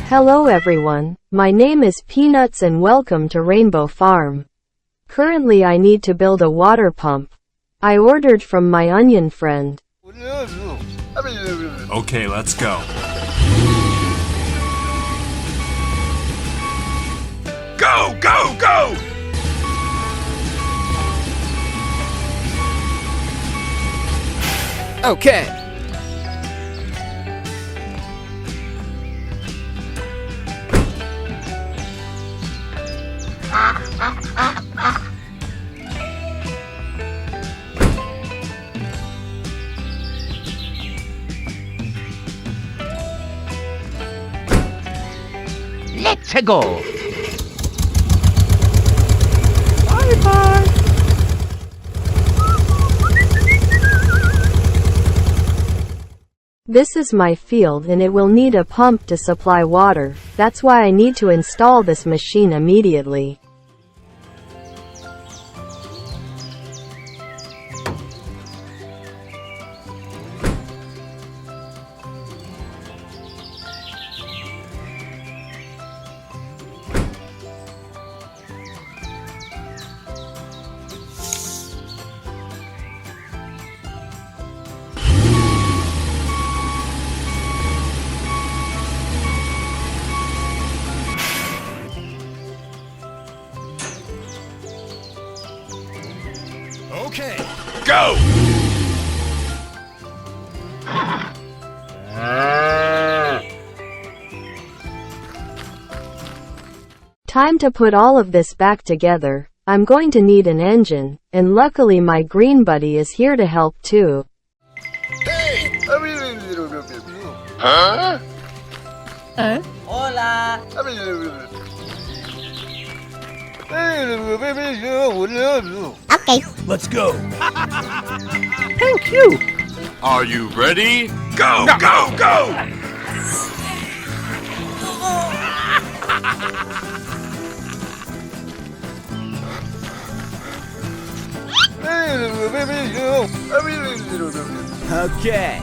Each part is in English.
Hello everyone, my name is Peanuts and welcome to Rainbow Farm. Currently I need to build a water pump. I ordered from my onion friend. Okay, let's go. Go, go, go! Okay. Let's go. Bye-bye. This is my field and it will need a pump to supply water. That's why I need to install this machine immediately. Okay, go! Time to put all of this back together. I'm going to need an engine, and luckily my green buddy is here to help too. Hey! Huh? Hola. Okay. Let's go! Thank you. Are you ready? Go, go, go! Okay.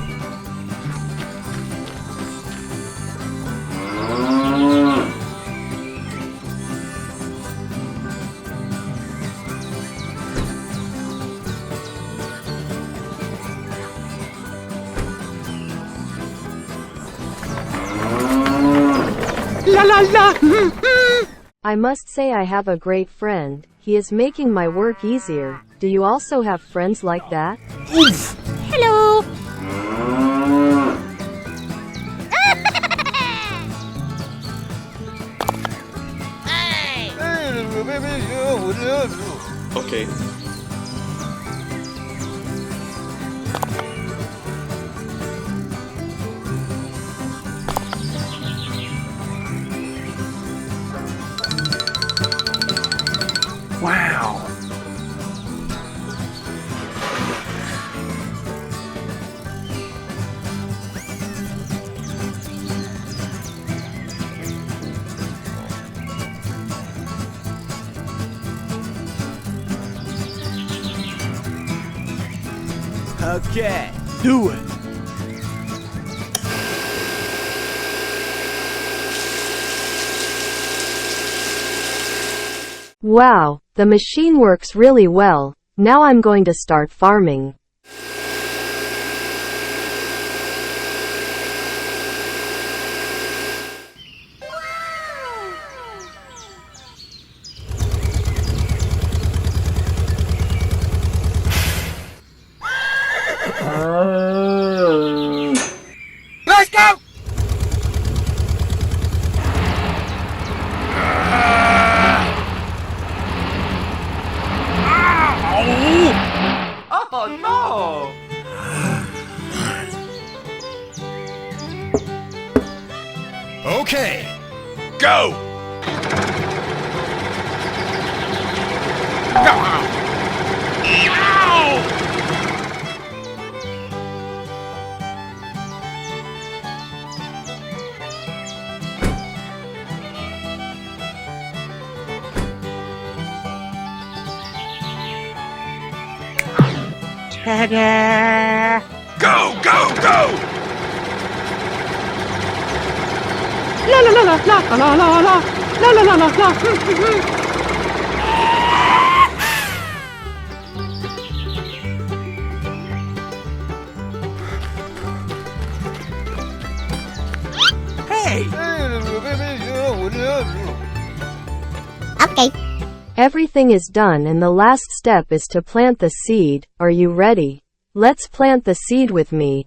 La la la. I must say I have a great friend. He is making my work easier. Do you also have friends like that? Hello. Okay. Wow. Okay. Do it. Wow, the machine works really well. Now I'm going to start farming. Let's go! Oh no! Okay, go! Ta-da! Go, go, go! La la la la la la la la la la la la la. Hey! Okay. Everything is done and the last step is to plant the seed. Are you ready? Let's plant the seed with me.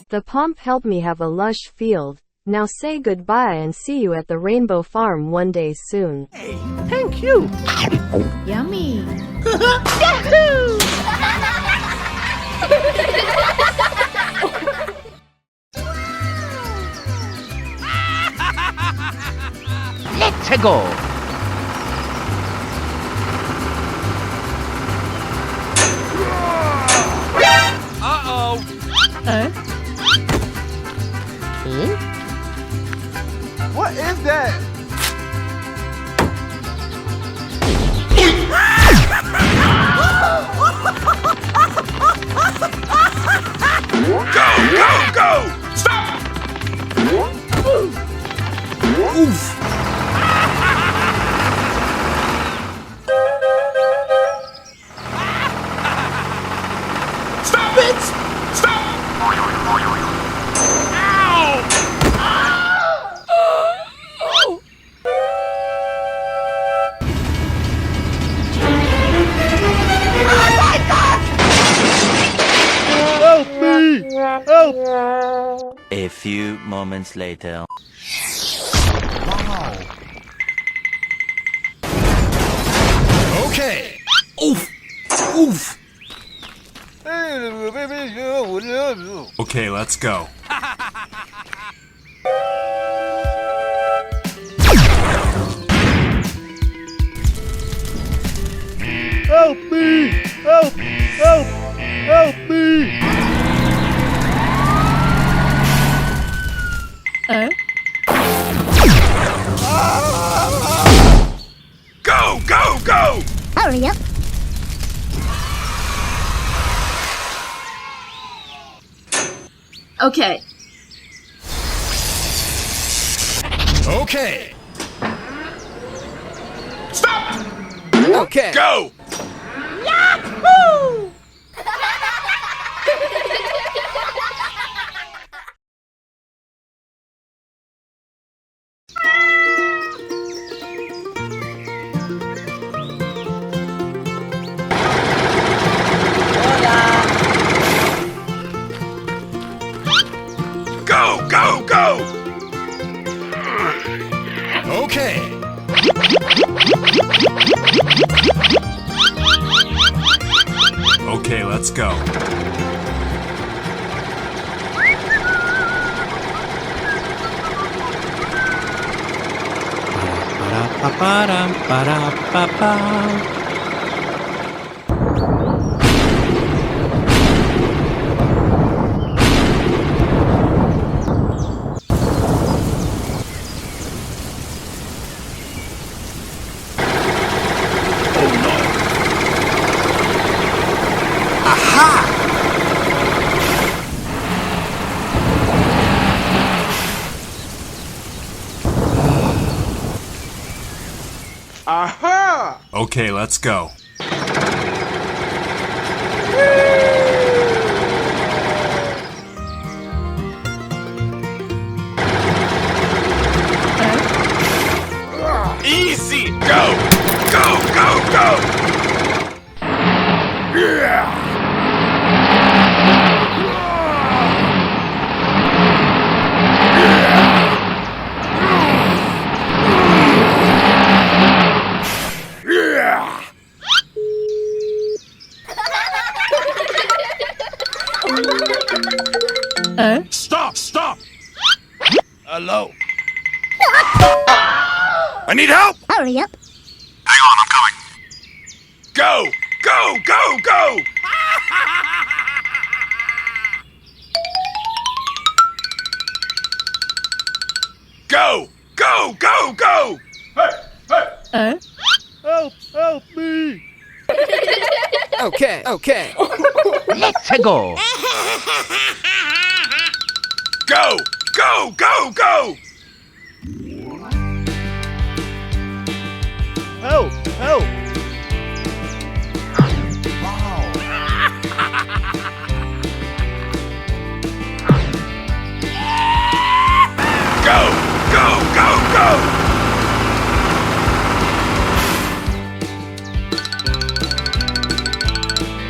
The pump helped me have a lush field. Now say goodbye and see you at the Rainbow Farm one day soon. Hey, thank you. Yummy. Yahoo! Let's go! Uh-oh. What is that? Go, go, go! Stop! Oof. Stop it! Stop! Help me! Help! A few moments later. Okay. Oof! Oof! Okay, let's go. Help me! Help! Help! Help me! Go, go, go! Hurry up. Okay. Okay. Stop! Okay. Go! Yahoo! Go, go, go! Okay. Okay, let's go. Aha! Okay, let's go. Easy! Go! Go, go, go! Yeah! Yeah! Stop! Stop! Hello? I need help! Hurry up. Hang on, I'm coming. Go! Go! Go! Go! Go! Go! Go! Go! Help! Help me! Okay, okay. Let's go. Go! Go! Go! Go! Help! Help! Go! Go! Go! Go!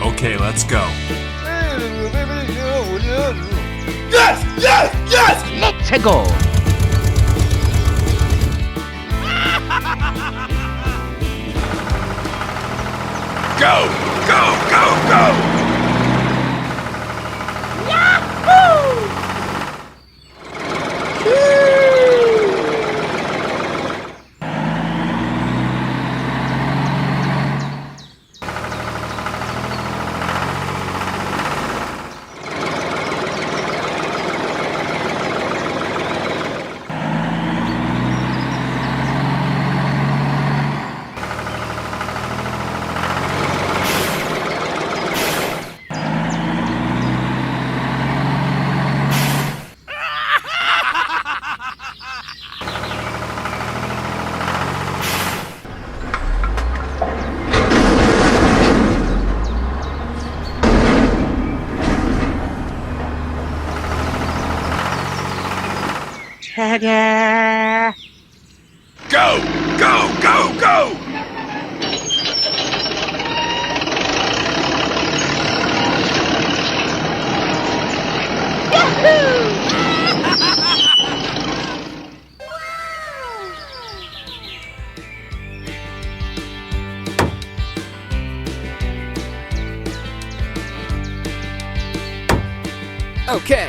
Okay, let's go. Yes! Yes! Yes! Let's go. Go! Go! Go! Go! Ta-da! Go! Go! Go! Go! Okay.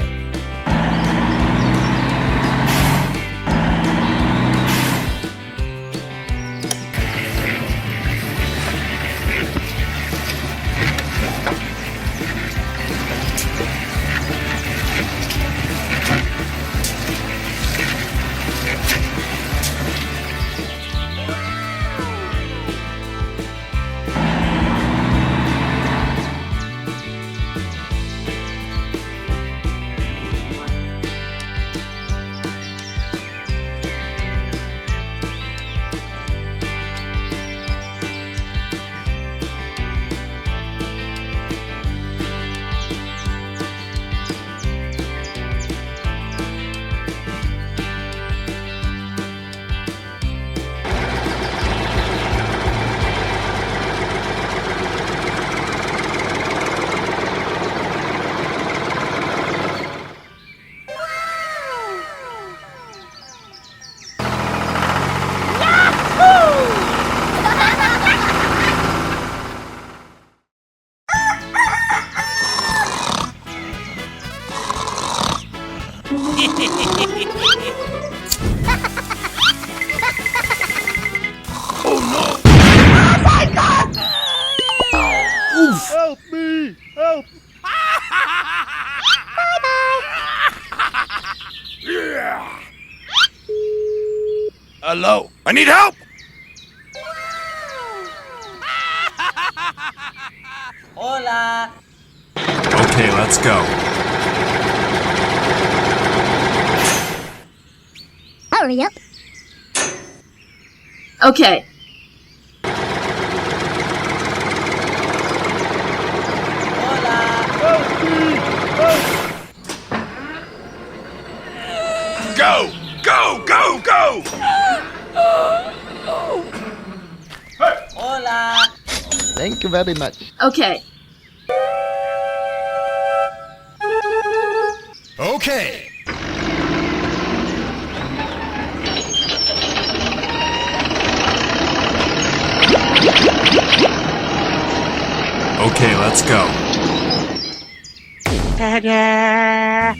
Help me! Help! Hello? I need help! Hola. Okay, let's go. Hurry up. Okay. Help me! Help! Go! Go! Go! Go! Hola. Thank you very much. Okay. Okay! Okay, let's go. Ta-da!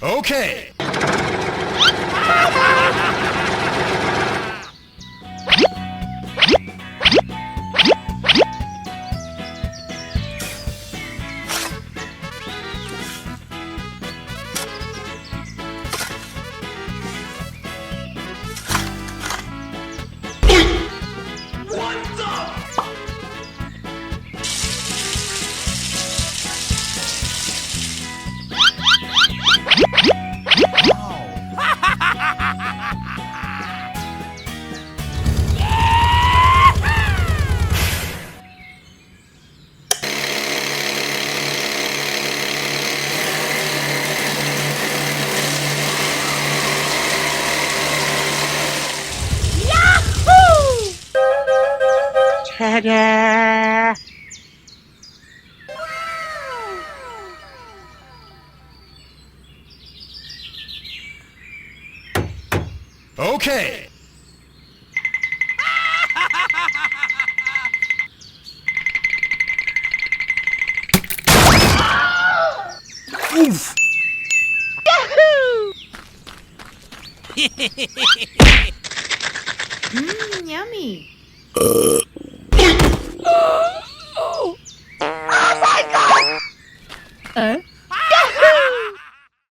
Okay. Ta-da! Okay. Oof. Yummy.